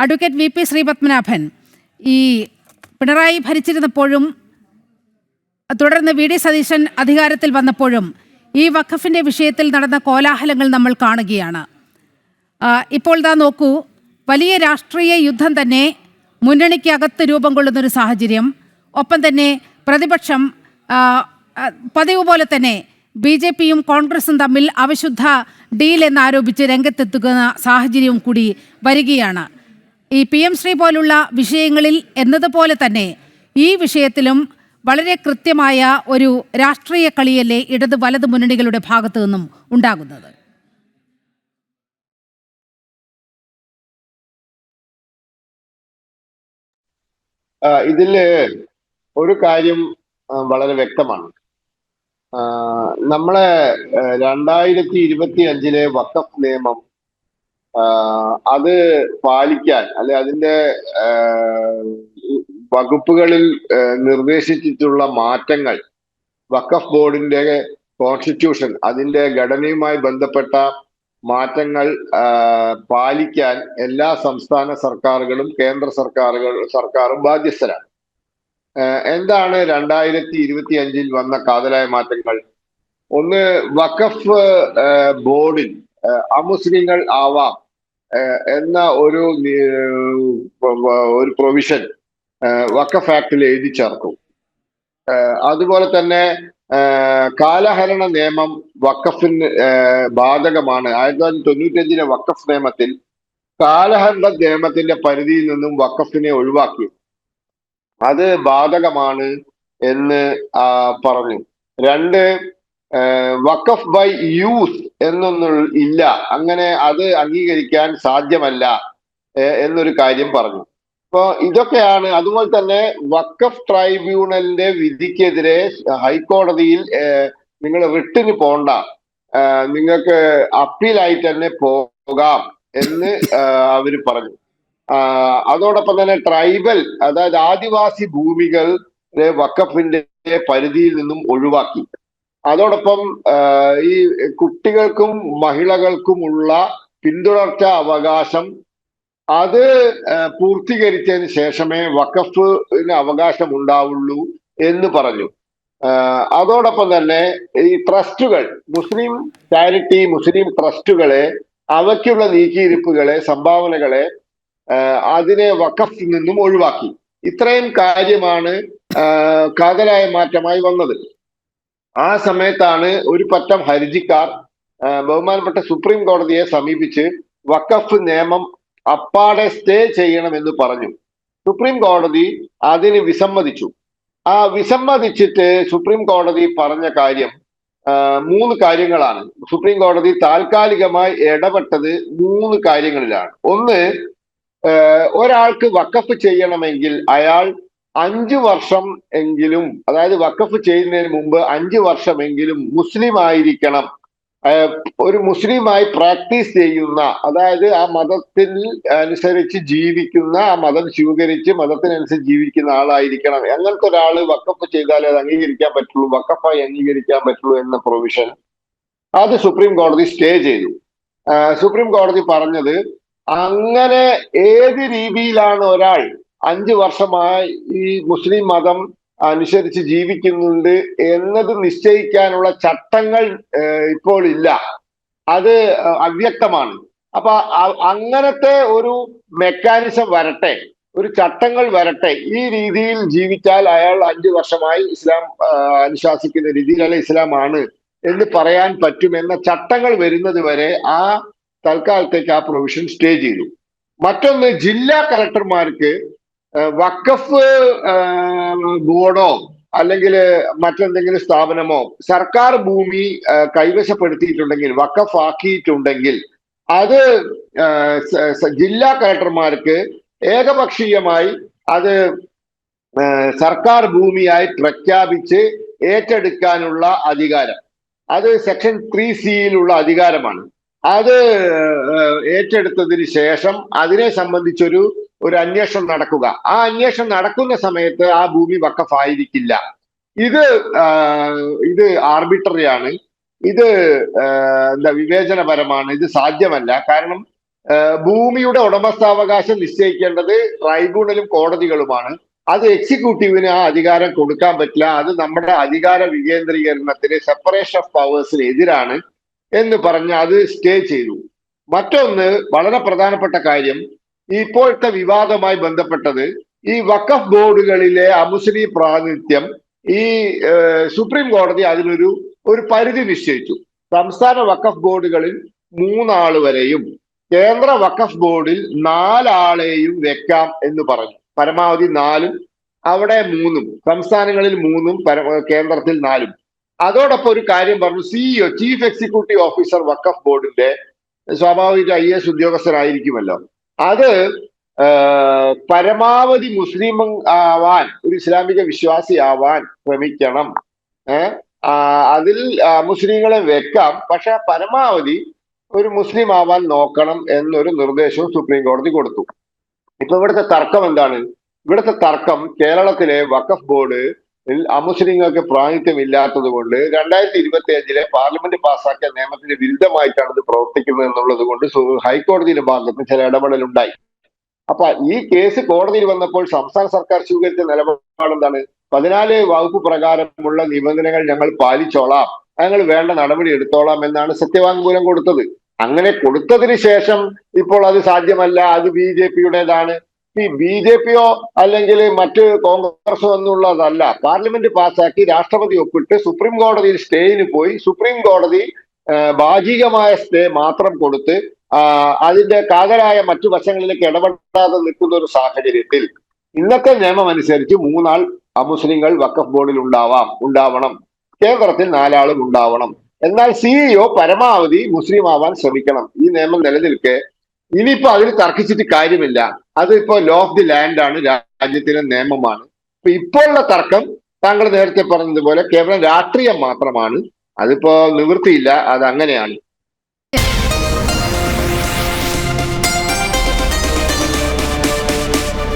Advocate V P Sreepadmanabhan, ഈ പിണറായി ഭരിച്ചിരുന്നപ്പോഴും തുടർന്ന് V D Satheesan അധികാരത്തിൽ വന്നപ്പോഴും ഈ വഖഫിന്റെ വിഷയത്തിൽ നടന്ന കോലാഹലങ്ങൾ നമ്മൾ കാണുകയാണ്. ഇപ്പോൾ നോക്കൂ, വലിയ രാഷ്ട്രീയ യുദ്ധം തന്നെ മുന്നണിക്കകത്ത് രൂപം കൊള്ളുന്നൊരു സാഹചര്യം. ഒപ്പം തന്നെ പ്രതിപക്ഷം പതിവ് പോലെ തന്നെ BJPയും കോൺഗ്രസും തമ്മിൽ അവിശുദ്ധ ഡീൽ എന്നാരോപിച്ച് രംഗത്തെത്തുന്ന സാഹചര്യവും കൂടി വരികയാണ്. ഈ PM ശ്രീ പോലുള്ള വിഷയങ്ങളിൽ എന്നതുപോലെ തന്നെ ഈ വിഷയത്തിലും വളരെ കൃത്യമായ ഒരു രാഷ്ട്രീയ കളിയല്ലേ ഇടത് വലത് മുന്നണികളുടെ ഭാഗത്തു നിന്നും ഉണ്ടാകുന്നത്? ഇതില് ഒരു കാര്യം വളരെ വ്യക്തമാണ്. നമ്മളെ 2025 വഖഫ് നിയമം അത് പാലിക്കാൻ, അല്ലെ അതിന്റെ വകുപ്പുകളിൽ നിർദ്ദേശിച്ചിട്ടുള്ള മാറ്റങ്ങൾ, വഖഫ് ബോർഡിന്റെ കോൺസ്റ്റിറ്റ്യൂഷൻ, അതിന്റെ ഘടനയുമായി ബന്ധപ്പെട്ട മാറ്റങ്ങൾ പാലിക്കാൻ എല്ലാ സംസ്ഥാന സർക്കാരുകളും കേന്ദ്ര സർക്കാരും ബാധ്യസ്ഥരാണ്. എന്താണ് 2025 വന്ന കാതലായ മാറ്റങ്ങൾ? ഒന്ന്, വഖഫ് ബോർഡിൽ അമുസ്ലിങ്ങൾ ആവാം എന്ന ഒരു പ്രൊവിഷൻ വഖഫ് ആക്ടിൽ എഴുതി ചേർക്കും. അതുപോലെ തന്നെ കാലഹരണ നിയമം വഖഫിന് ബാധകമാണ്. 1995 വഖഫ് നിയമത്തിൽ കാലഹരണ നിയമത്തിന്റെ പരിധിയിൽ നിന്നും വഖഫിനെ ഒഴിവാക്കി. അത് ബാധകമാണ് എന്ന് പറഞ്ഞു. 2, വഖഫ് ബൈ യൂസ് എന്നൊന്നും ഇല്ല, അങ്ങനെ അത് അംഗീകരിക്കാൻ സാധ്യമല്ല എന്നൊരു കാര്യം പറഞ്ഞു. അപ്പൊ ഇതൊക്കെയാണ്. അതുപോലെ തന്നെ വഖഫ് ട്രൈബ്യൂണലിന്റെ വിധിക്കെതിരെ ഹൈക്കോടതിയിൽ നിങ്ങൾ റിട്ടിന് പോണ്ട, നിങ്ങൾക്ക് അപ്പീലായിട്ട് തന്നെ പോകാം എന്ന് അവര് പറഞ്ഞു. അതോടൊപ്പം തന്നെ ട്രൈബൽ, അതായത് ആദിവാസി ഭൂമികൾ വഖഫിന്റെ പരിധിയിൽ നിന്നും ഒഴിവാക്കി. അതോടൊപ്പം ഈ കുട്ടികൾക്കും മഹിളകൾക്കുമുള്ള പിന്തുടർച്ചാ അവകാശം അത് പൂർത്തീകരിച്ചതിന് ശേഷമേ വഖഫിന് അവകാശം ഉണ്ടാവുള്ളൂ എന്ന് പറഞ്ഞു. അതോടൊപ്പം തന്നെ ഈ ട്രസ്റ്റുകൾ, മുസ്ലിം ചാരിറ്റി, മുസ്ലിം ട്രസ്റ്റുകളെ, അവയ്ക്കുള്ള നീക്കിയിരിപ്പുകളെ, സംഭാവനകളെ അതിനെ വഖഫിൽ നിന്നും ഒഴിവാക്കി. ഇത്രയും കാര്യമാണ് കാതലായ മാറ്റമായി വന്നത്. ആ സമയത്താണ് ഒരു പറ്റം ഹർജിക്കാർ ബഹുമാനപ്പെട്ട സുപ്രീം കോടതിയെ സമീപിച്ച് വഖഫ് നിയമം അപ്പാടെ സ്റ്റേ ചെയ്യണമെന്ന് പറഞ്ഞു. സുപ്രീം കോടതി അതിന് വിസമ്മതിച്ചു. വിസമ്മതിച്ചിട്ട് സുപ്രീം കോടതി പറഞ്ഞ കാര്യം 3 കാര്യങ്ങളാണ്. സുപ്രീം കോടതി താൽക്കാലികമായി ഇടപെട്ടത് 3 കാര്യങ്ങളിലാണ്. ഒന്ന്, ഒരാൾക്ക് വഖഫ് ചെയ്യണമെങ്കിൽ അയാൾ 5 വർഷം എങ്കിലും, അതായത് വഖഫ് ചെയ്യുന്നതിന് മുമ്പ് 5 വർഷമെങ്കിലും മുസ്ലിം ആയിരിക്കണം. ഒരു മുസ്ലിമായി പ്രാക്ടീസ് ചെയ്യുന്ന, അതായത് ആ മതത്തിൽ അനുസരിച്ച് ജീവിക്കുന്ന, ആ മതം സ്വീകരിച്ച് മതത്തിനനുസരിച്ച് ജീവിക്കുന്ന ആളായിരിക്കണം. അങ്ങനത്തെ ഒരാൾ വഖഫ് ചെയ്താലേ അത് അംഗീകരിക്കാൻ പറ്റുള്ളൂ, വഖഫായി അംഗീകരിക്കാൻ പറ്റുള്ളൂ എന്ന പ്രൊവിഷൻ അത് സുപ്രീം കോടതി സ്റ്റേ ചെയ്തു. സുപ്രീം കോടതി പറഞ്ഞത്, അങ്ങനെ ഏത് രീതിയിലാണ് ഒരാൾ 5 വർഷമായി ഈ മുസ്ലിം മതം അനുസരിച്ച് ജീവിക്കുന്നുണ്ട് എന്നത് നിശ്ചയിക്കാനുള്ള ചട്ടങ്ങൾ ഇപ്പോൾ ഇല്ല, അത് അവ്യക്തമാണ്. അപ്പൊ അങ്ങനത്തെ ഒരു മെക്കാനിസം വരട്ടെ, ഒരു ചട്ടങ്ങൾ വരട്ടെ. ഈ രീതിയിൽ ജീവിച്ചാൽ അയാൾ 5 വർഷമായി ഇസ്ലാം അനുശാസിക്കുന്ന രീതിയിൽ, അല്ലെ ഇസ്ലാം ആണ് എന്ന് പറയാൻ പറ്റുമെന്ന ചട്ടങ്ങൾ വരുന്നത് വരെ തൽക്കാലത്തേക്ക് ആ പ്രൊവിഷൻ സ്റ്റേ ചെയ്തു. മറ്റൊന്ന്, ജില്ലാ കളക്ടർമാർക്ക് വഖഫ് ബോർഡോ അല്ലെങ്കിൽ മറ്റെന്തെങ്കിലും സ്ഥാപനമോ സർക്കാർ ഭൂമി കൈവശപ്പെടുത്തിയിട്ടുണ്ടെങ്കിൽ, വഖഫ് ആക്കിയിട്ടുണ്ടെങ്കിൽ, അത് ജില്ലാ കളക്ടർമാർക്ക് ഏകപക്ഷീയമായി അത് സർക്കാർ ഭൂമിയായി പ്രഖ്യാപിച്ച് ഏറ്റെടുക്കാനുള്ള അധികാരം, അത് സെക്ഷൻ 3C അധികാരമാണ്. അത് ഏറ്റെടുത്തതിന് ശേഷം അതിനെ സംബന്ധിച്ചൊരു അന്വേഷണം നടക്കുക. ആ അന്വേഷണം നടക്കുന്ന സമയത്ത് ആ ഭൂമി വഖഫ് ആയിരിക്കില്ല. ഇത് ആർബിട്രറി ആണ്, ഇത് വിവേചനപരമാണ്, ഇത് സാധ്യമല്ല. കാരണം ഭൂമിയുടെ ഉടമസ്ഥാവകാശം നിശ്ചയിക്കേണ്ടത് ട്രൈബ്യൂണലും കോടതികളുമാണ്. അത് എക്സിക്യൂട്ടീവിന് ആ അധികാരം കൊടുക്കാൻ പറ്റില്ല. അത് നമ്മുടെ അധികാര വികേന്ദ്രീകരണത്തിന്, സെപ്പറേഷൻ ഓഫ് പവേഴ്സിന് എതിരാണ് എന്ന് പറഞ്ഞ് അത് സ്റ്റേ ചെയ്തു. മറ്റൊന്ന് വളരെ പ്രധാനപ്പെട്ട കാര്യം, ഇപ്പോഴത്തെ വിവാദവുമായി ബന്ധപ്പെട്ടത് ഈ വഖഫ് ബോർഡുകളിലെ അമുസ്ലിം പ്രാതിനിധ്യം. ഈ സുപ്രീം കോടതി ഒരു പരിധി നിശ്ചയിച്ചു. സംസ്ഥാന വഖഫ് ബോർഡുകളിൽ 3 ആള് വരെയും കേന്ദ്ര വഖഫ് ബോർഡിൽ 4 ആളെയും വെക്കാം എന്ന് പറഞ്ഞു. പരമാവധി 4, അവിടെ 3, സംസ്ഥാനങ്ങളിൽ 3, കേന്ദ്രത്തിൽ 4. അതോടൊപ്പം ഒരു കാര്യം പറഞ്ഞു, സിഇഒ, ചീഫ് എക്സിക്യൂട്ടീവ് ഓഫീസർ വഖഫ് ബോർഡിന്റെ സ്വാഭാവിക IAS ഉദ്യോഗസ്ഥനായിരിക്കുമല്ലോ, അത് പരമാവധി മുസ്ലിം ആവാൻ, ഒരു ഇസ്ലാമിക വിശ്വാസി ആവാൻ ശ്രമിക്കണം. അതിൽ മുസ്ലിങ്ങളെ വെക്കാം, പക്ഷെ പരമാവധി ഒരു മുസ്ലിം ആവാൻ നോക്കണം എന്നൊരു നിർദ്ദേശവും സുപ്രീം കോടതി കൊടുത്തു. ഇപ്പൊ ഇവിടുത്തെ തർക്കം എന്താണ്? ഇവിടുത്തെ തർക്കം കേരളത്തിലെ വഖഫ് ബോർഡ് അമുസ്ലിങ്ങൾക്ക് പ്രാതിനിധ്യം ഇല്ലാത്തത് കൊണ്ട് 2025 പാർലമെന്റ് പാസ്സാക്കിയ നിയമത്തിന് വിരുദ്ധമായിട്ടാണ് ഇത് പ്രവർത്തിക്കുന്നത് എന്നുള്ളത് കൊണ്ട് ഹൈക്കോടതിയുടെ ഭാഗത്ത് ചില ഇടപെടലുണ്ടായി. അപ്പൊ ഈ കേസ് കോടതിയിൽ വന്നപ്പോൾ സംസ്ഥാന സർക്കാർ സ്വീകരിച്ച നിലപാട് എന്താണ്? 14 വകുപ്പ് പ്രകാരമുള്ള നിബന്ധനകൾ ഞങ്ങൾ പാലിച്ചോളാം, ഞങ്ങൾ വേണ്ട നടപടി എടുത്തോളാം എന്നാണ് സത്യവാങ്മൂലം കൊടുത്തത്. അങ്ങനെ കൊടുത്തതിന് ശേഷം ഇപ്പോൾ അത് സാധ്യമല്ല, അത് BJPയുടേതാണ്. ഈ BJPയോ അല്ലെങ്കിൽ മറ്റ് കോൺഗ്രസോ എന്നുള്ളതല്ല. പാർലമെന്റ് പാസ്സാക്കി രാഷ്ട്രപതി ഒപ്പിട്ട് സുപ്രീം കോടതിയിൽ സ്റ്റേയിന് പോയി, സുപ്രീം കോടതി ഭാഗികമായ സ്റ്റേ മാത്രം കൊടുത്ത് അതിന്റെ കാതലായ മറ്റു വശങ്ങളിലേക്ക് ഇടപെടാതെ നിൽക്കുന്ന ഒരു സാഹചര്യത്തിൽ ഇന്നത്തെ നിയമം അനുസരിച്ച് 3 ആൾ അമുസ്ലിങ്ങൾ വഖഫ് ബോർഡിൽ ഉണ്ടാവണം, കേന്ദ്രത്തിൽ 4 ആളും ഉണ്ടാവണം. എന്നാൽ CEO പരമാവധി മുസ്ലിം ആവാൻ ശ്രമിക്കണം. ഈ നിയമം നിലനിൽക്കെ ഇനിയിപ്പോ അതിൽ തർക്കിച്ചിട്ട് കാര്യമില്ല. അതിപ്പോ ലോ ഓഫ് ദി ലാൻഡ് ആണ്, രാജ്യത്തിലെ നിയമമാണ്. ഇപ്പൊ ഇപ്പോഴുള്ള തർക്കം താങ്കൾ നേരത്തെ പറഞ്ഞതുപോലെ കേവലം രാഷ്ട്രീയം മാത്രമാണ്. അതിപ്പോ നിവൃത്തിയില്ല, അത് അങ്ങനെയാണ്.